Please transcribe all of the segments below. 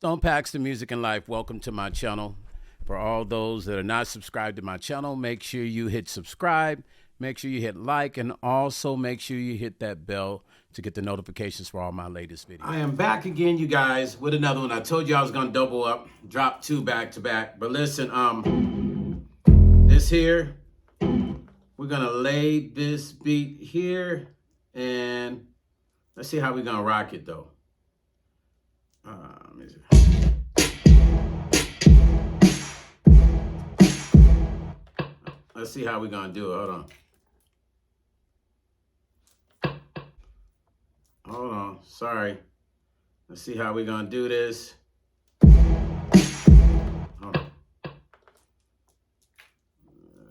Mpxone, Paxton Music and Life. Welcome to my channel. For all those that are not subscribed to my channel, make sure you hit subscribe, make sure you hit like, and also make sure you hit that bell to get the notifications for all my latest videos. I am back again, you guys, with another one. I told you I was gonna double up, drop two back to back. But listen, this here, we're gonna lay this beat here, and let's see how we're gonna rock it though. Let's see how we're gonna do it. Hold on. Sorry. Let's see how we're gonna do this. Hold on.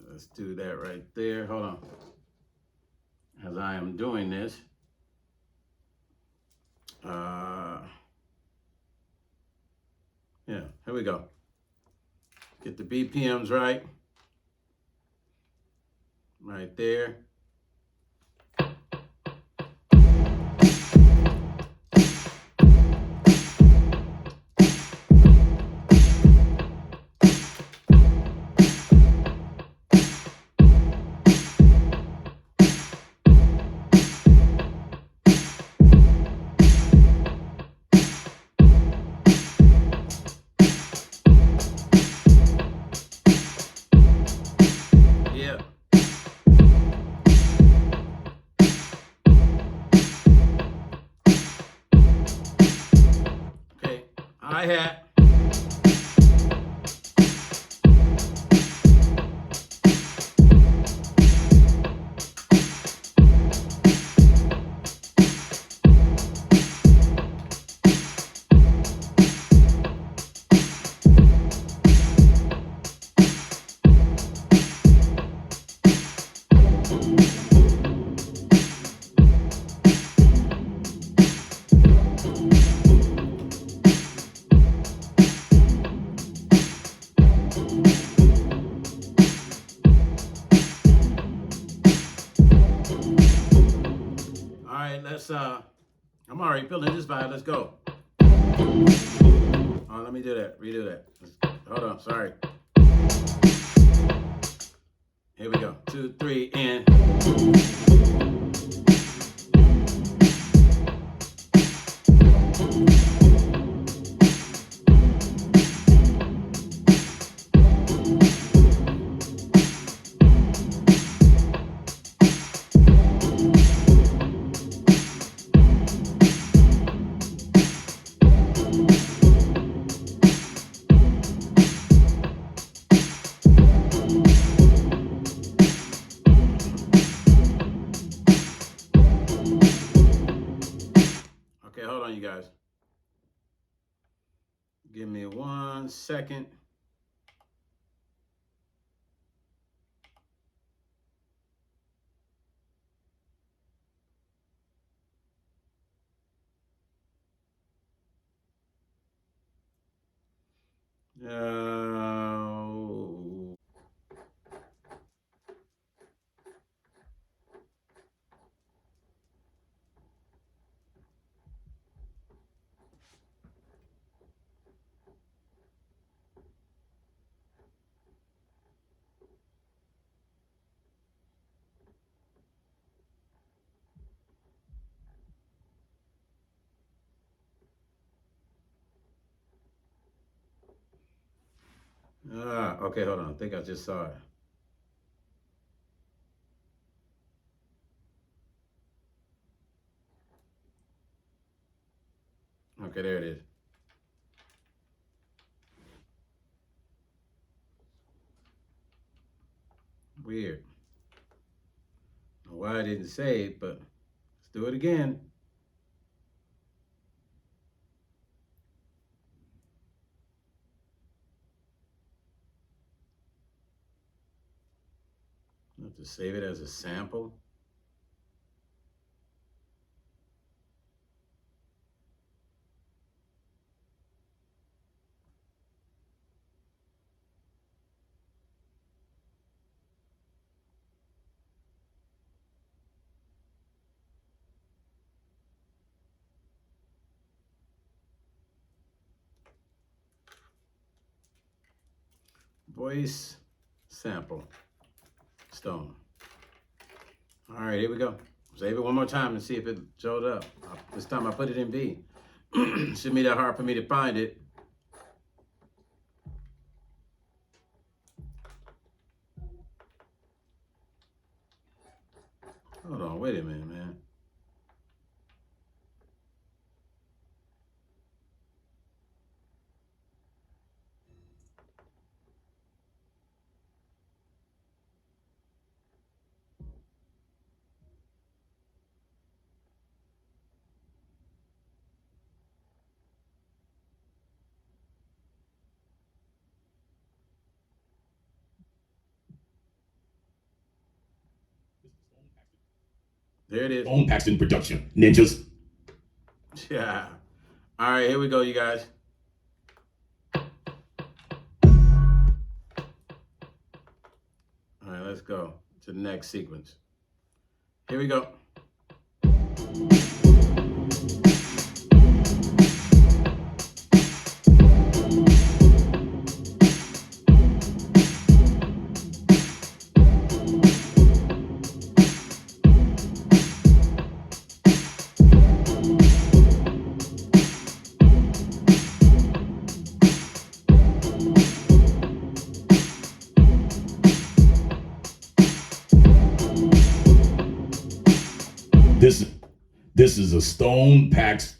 Let's do that right there. Hold on. As I am doing this. Yeah, here we go. Get the BPMs right. Right there. Yeah. Okay, hi-hat. All right, let's, I'm already feeling this vibe. Let's go. Oh, let me do that. Redo that. Hold on. Sorry. Here we go. 2, 3, and. Okay, hold on, you guys. Give me 1 second. Okay, hold on. I think I just saw it. Okay, there it is. Weird. I don't know why I didn't save, but let's do it again. I have to save it as a sample. Voice sample stone. All right, here we go. Save it one more time and see if it showed up. This time I put it in B. Shouldn't be that hard for me to find it. Hold on, wait a minute, man. There it is. On Paxton Production, ninjas. Yeah. All right, here we go, you guys. All right, let's go to the next sequence. Here we go. This is a Stone Pax.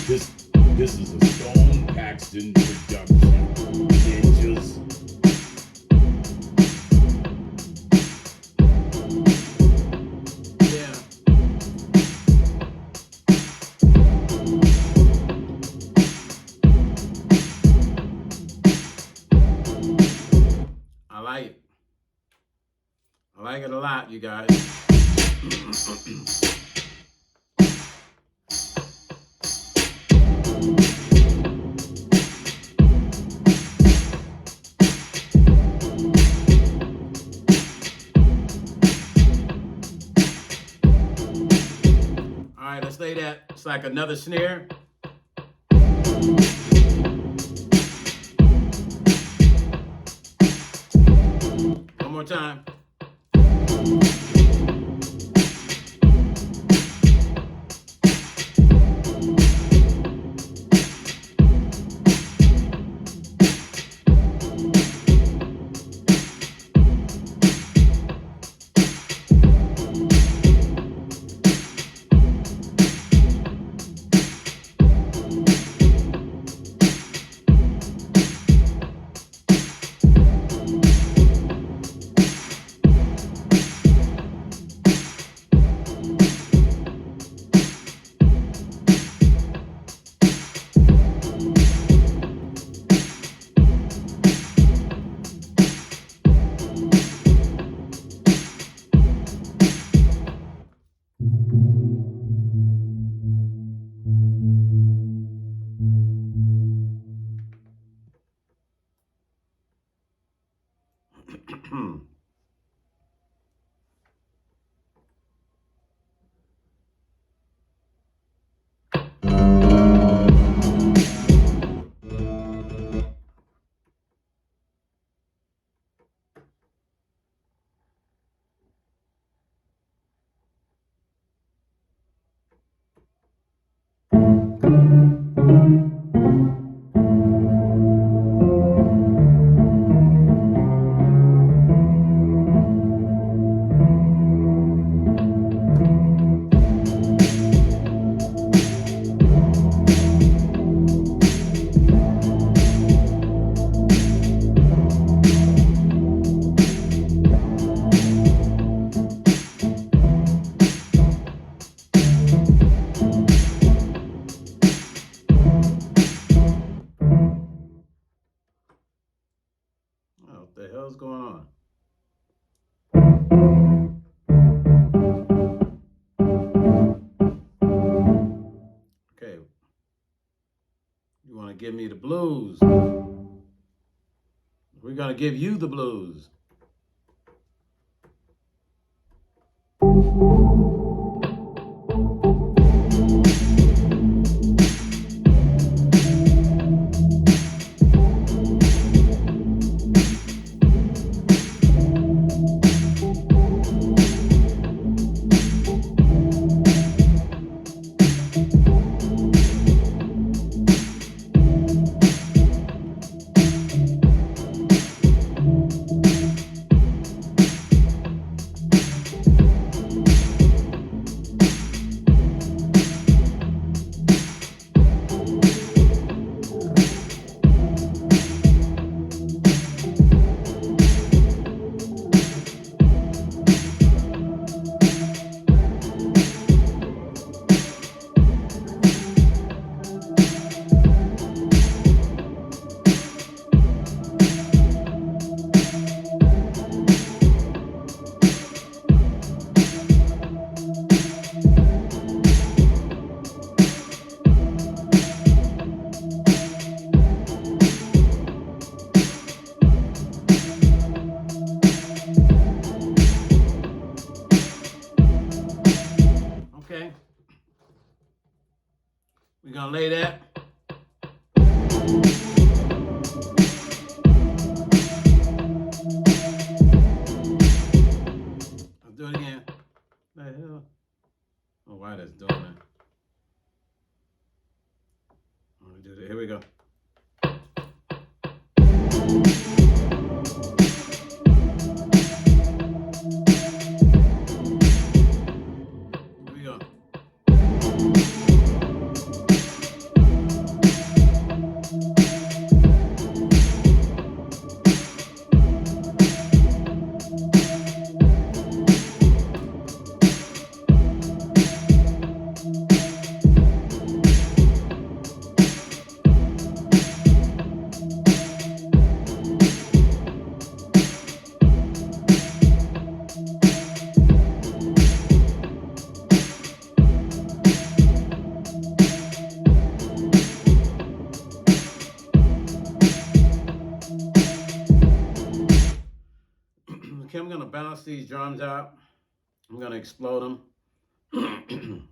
This is a Stone Paxton Production. Ninjas. Yeah. I like it. I like it a lot, you guys. All right, let's play that. It's like another snare. One more time. What the hell's going on? Okay. You want to give me the blues? We're going to give you the blues. I'm going to bounce these drums out. I'm going to explode them.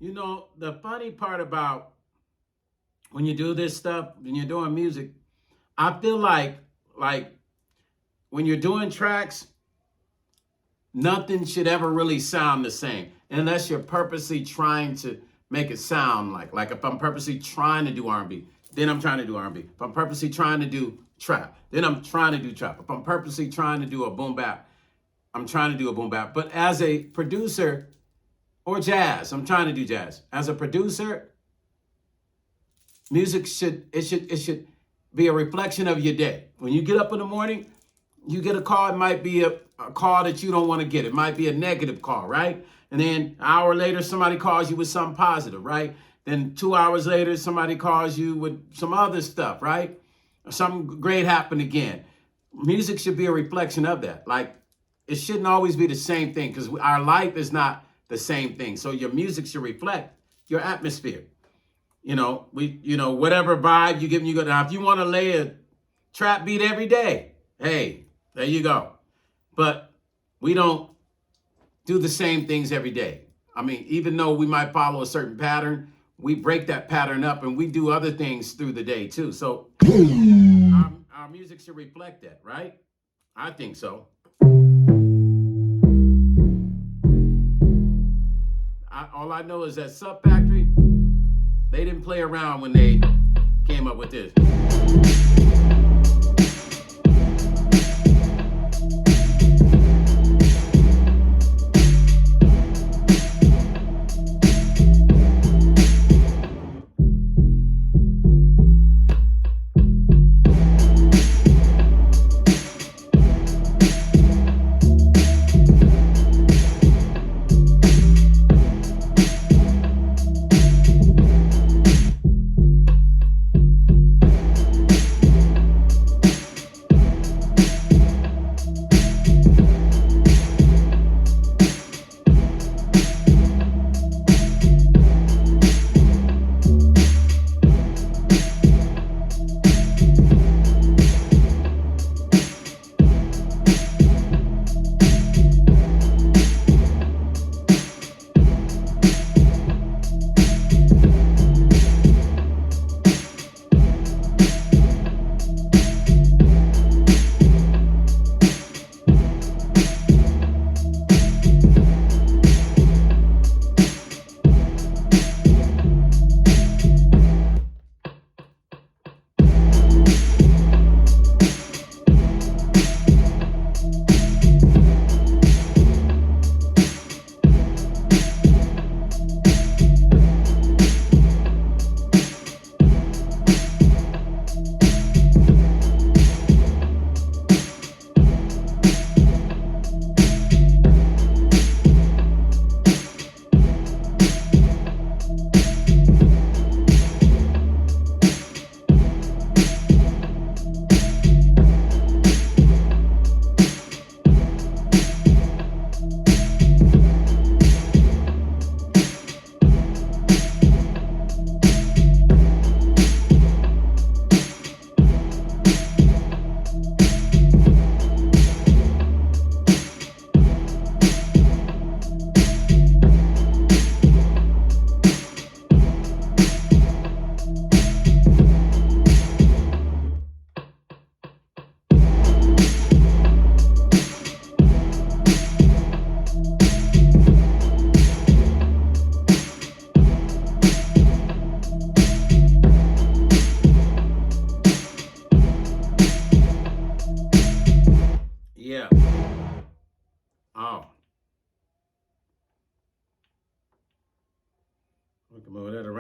You know, the funny part about when you do this stuff, when you're doing music, I feel like when you're doing tracks, nothing should ever really sound the same unless you're purposely trying to make it sound like if I'm purposely trying to do R&B, then I'm trying to do R&B. If I'm purposely trying to do trap, then I'm trying to do trap. If I'm purposely trying to do a boom bap, I'm trying to do a boom bap. But as a producer, or jazz, I'm trying to do jazz. As a producer, music should be a reflection of your day. When you get up in the morning, you get a call. It might be a call that you don't want to get. It might be a negative call, right? And then an hour later, somebody calls you with something positive, right? Then 2 hours later, somebody calls you with some other stuff, right? Or something great happened again. Music should be a reflection of that. Like, it shouldn't always be the same thing because our life is not the same thing. So your music should reflect your atmosphere. You know, whatever vibe you give, you go. Now, if you want to lay a trap beat every day, hey, there you go. But we don't do the same things every day. I mean, even though we might follow a certain pattern, we break that pattern up and we do other things through the day too. So our music should reflect that, right? I think so. All I know is that Sub Factory, they didn't play around when they came up with this.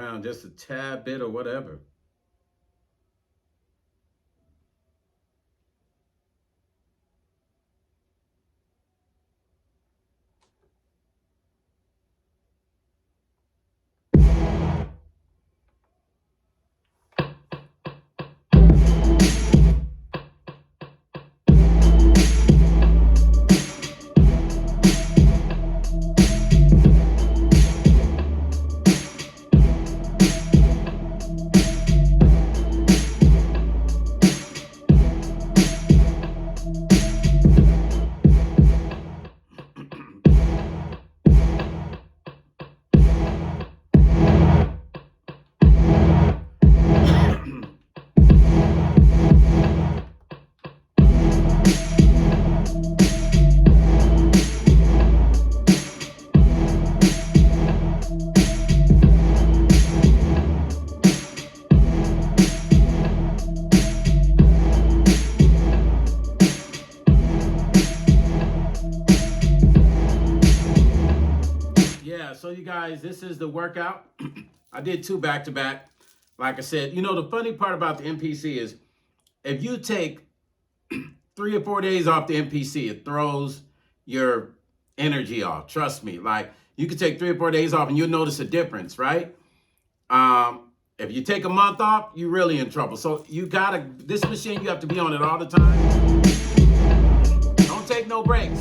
around just a tad bit or whatever. So you guys, this is the workout. I did 2 back-to-back. Like I said, you know, the funny part about the MPC is if you take 3 or 4 days off the MPC, it throws your energy off. Trust me. Like, you could take 3 or 4 days off and you'll notice a difference, right? If you take a month off, you're really in trouble. So you gotta, this machine, you have to be on it all the time. Don't take no breaks.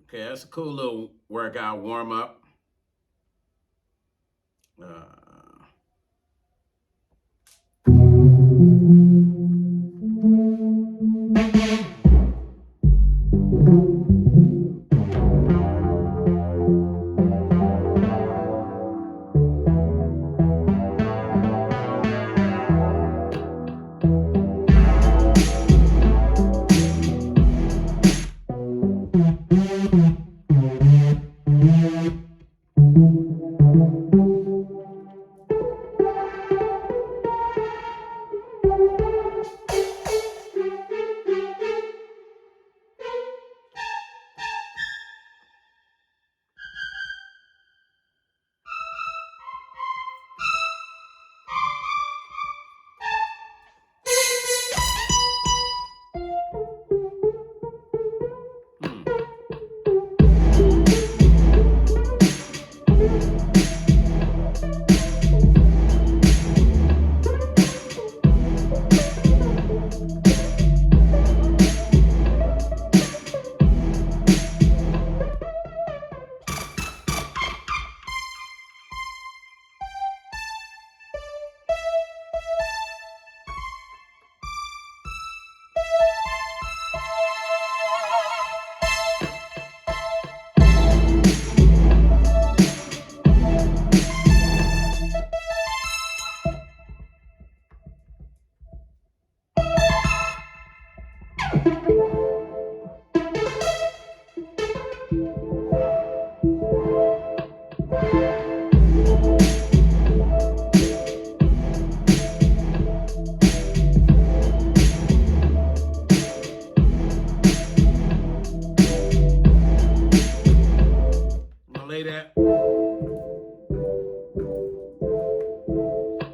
Okay, that's a cool little workout warm up.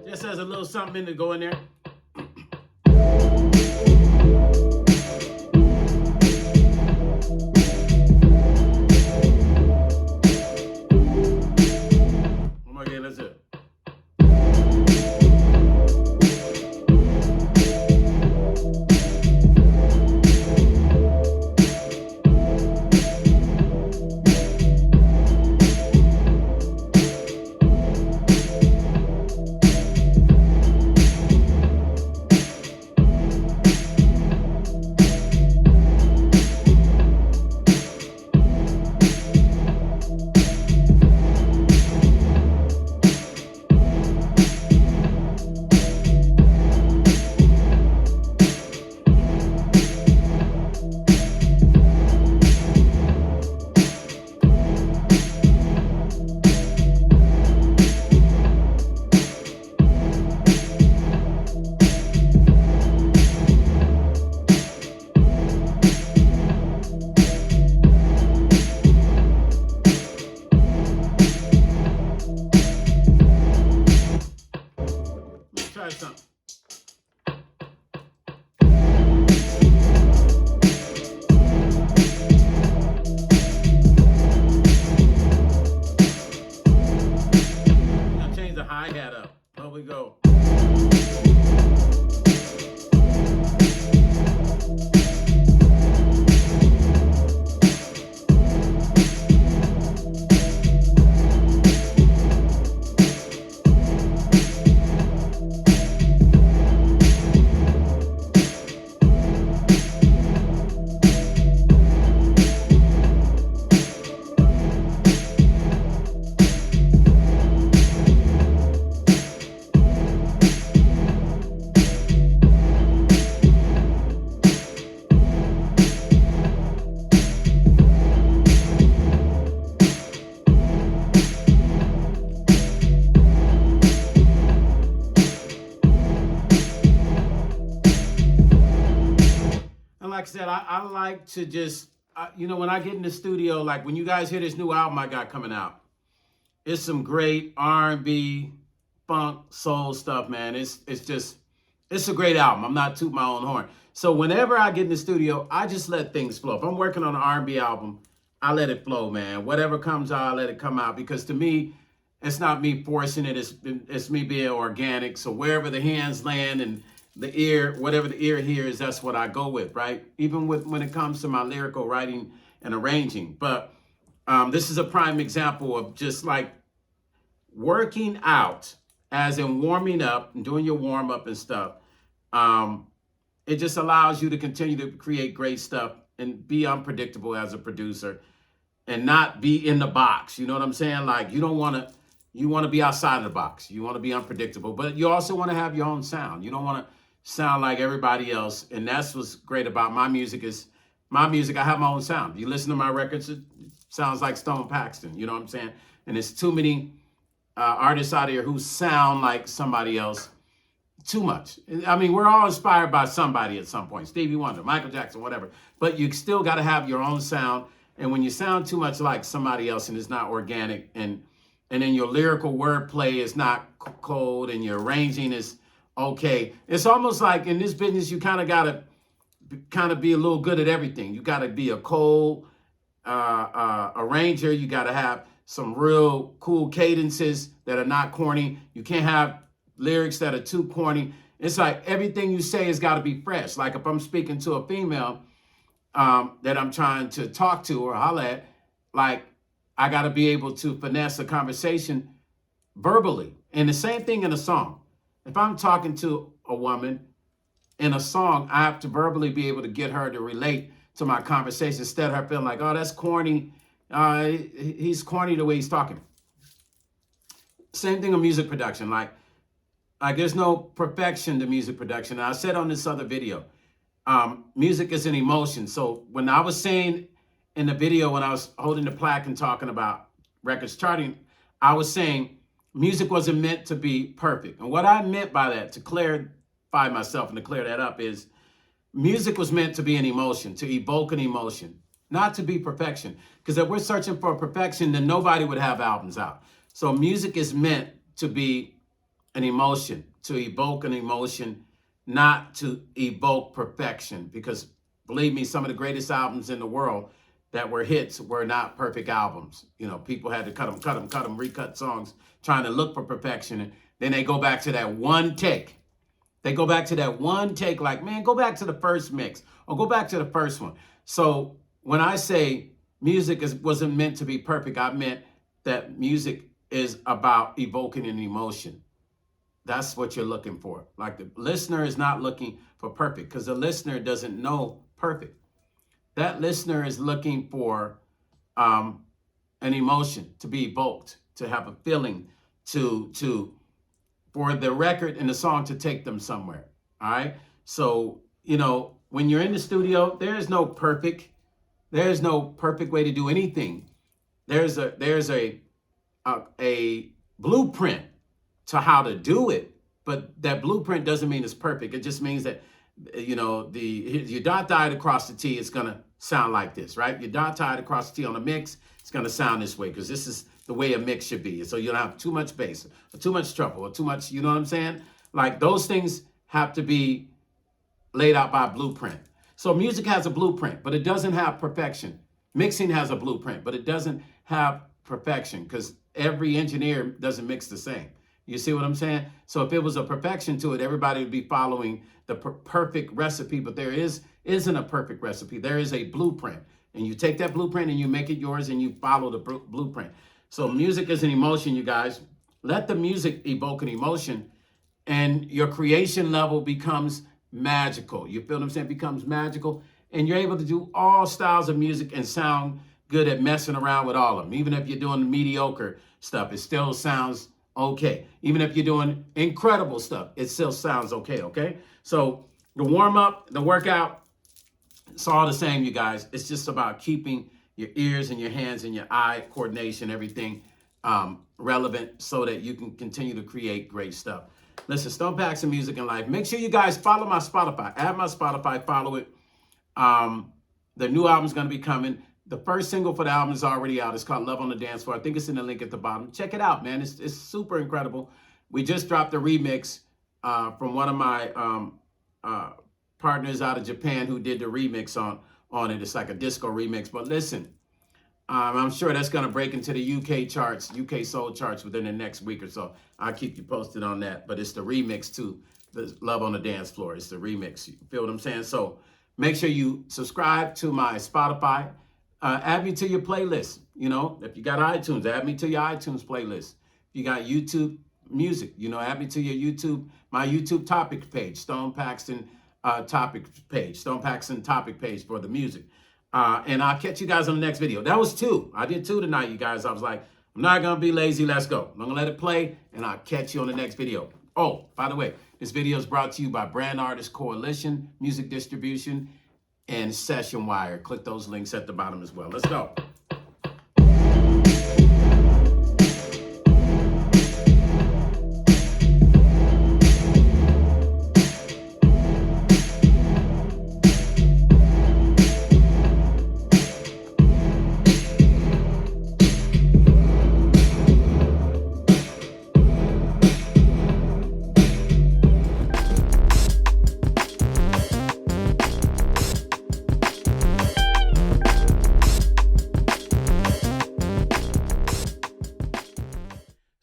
Just as a little something to go in there. One more again, that's it. like I said, I like to just, you know, when I get in the studio, like when you guys hear this new album I got coming out, it's some great R&B, funk, soul stuff, man. It's a great album. I'm not tooting my own horn. So whenever I get in the studio, I just let things flow. If I'm working on an R&B album, I let it flow, man. Whatever comes out, I let it come out. Because to me, it's not me forcing it. It's me being organic. So wherever the hands land and the ear, whatever the ear hears, that's what I go with, right? Even when it comes to my lyrical writing and arranging. But this is a prime example of just like working out, as in warming up and doing your warm up and stuff. It just allows you to continue to create great stuff and be unpredictable as a producer and not be in the box. You know what I'm saying? Like you want to be outside of the box. You want to be unpredictable, but you also want to have your own sound. You don't want to sound like everybody else. And that's what's great about my music is my music. I have my own sound. You listen to my records, it sounds like Stone Paxton. You know what I'm saying? And there's too many artists out here who sound like somebody else too much. I mean, we're all inspired by somebody at some point. Stevie Wonder, Michael Jackson, whatever. But you still got to have your own sound. And when you sound too much like somebody else and it's not organic, and then your lyrical wordplay is not cold and your arranging is okay. It's almost like in this business, you kind of got to be a little good at everything. You got to be a cold arranger. You got to have some real cool cadences that are not corny. You can't have lyrics that are too corny. It's like everything you say has got to be fresh. Like if I'm speaking to a female that I'm trying to talk to or holler at, like I got to be able to finesse a conversation verbally. And the same thing in a song. If I'm talking to a woman in a song, I have to verbally be able to get her to relate to my conversation instead of her feeling like, oh, that's corny. He's corny the way he's talking. Same thing with music production. Like there's no perfection to music production. And I said on this other video, music is an emotion. So when I was saying in the video, when I was holding the plaque and talking about records charting, I was saying music wasn't meant to be perfect. And what I meant by that, to clarify myself and to clear that up, is music was meant to be an emotion, to evoke an emotion, not to be perfection. Because if we're searching for perfection, then nobody would have albums out. So music is meant to be an emotion, to evoke an emotion, not to evoke perfection. Because believe me, some of the greatest albums in the world that were hits were not perfect albums. You know, people had to cut them, recut songs, trying to look for perfection. And then they go back to that one take. They go back to that one take like, man, go back to the first mix or go back to the first one. So when I say music wasn't meant to be perfect, I meant that music is about evoking an emotion. That's what you're looking for. Like the listener is not looking for perfect because the listener doesn't know perfect. That listener is looking for an emotion to be evoked, to have a feeling, for the record and the song to take them somewhere. All right. So, you know, when you're in the studio, there's no perfect way to do anything. There's a blueprint to how to do it, but that blueprint doesn't mean it's perfect. It just means that, you know, your dot died across the T, it's gonna sound like this, right? Your dot tied across the T on a mix, it's gonna sound this way because this is the way a mix should be. So you don't have too much bass or too much treble or too much, you know what I'm saying? Like those things have to be laid out by a blueprint. So music has a blueprint, but it doesn't have perfection. Mixing has a blueprint, but it doesn't have perfection because every engineer doesn't mix the same. You see what I'm saying? So if it was a perfection to it, everybody would be following the perfect recipe, but there isn't a perfect recipe. There is a blueprint, and you take that blueprint and you make it yours and you follow the blueprint. So music is an emotion, you guys. Let the music evoke an emotion and your creation level becomes magical. You feel what I'm saying? It becomes magical, and you're able to do all styles of music and sound good at messing around with all of them. Even if you're doing mediocre stuff, it still sounds okay. Even if you're doing incredible stuff, it still sounds okay, okay? So the warm-up, the workout, it's all the same, you guys. It's just about keeping your ears and your hands and your eye coordination, everything relevant so that you can continue to create great stuff. Listen, Stone Paxton Music and Life. Make sure you guys follow my Spotify. Add my Spotify, follow it. The new album's going to be coming. The first single for the album is already out. It's called Love on the Dance Floor. I think it's in the link at the bottom. Check it out, man. It's super incredible. We just dropped a remix from one of my partners out of Japan who did the remix on it. It's like a disco remix. But listen, I'm sure that's going to break into the UK charts, UK soul charts within the next week or so. I'll keep you posted on that. But it's the remix to the Love on the Dance Floor. It's the remix. You feel what I'm saying? So make sure you subscribe to my Spotify. Add me to your playlist. You know, if you got iTunes, add me to your iTunes playlist. If you got YouTube Music, you know, add me to your YouTube, my YouTube topic page, Stone Paxton topic page, Stone Paxton topic page for the music. And I'll catch you guys on the next video. That was 2. I did 2 tonight, you guys. I was like, I'm not going to be lazy. Let's go. I'm going to let it play, and I'll catch you on the next video. Oh, by the way, this video is brought to you by Brand Artist Coalition, Music Distribution, and Session Wire. Click those links at the bottom as well. Let's go.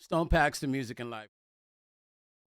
Stone Paxton Music and Life.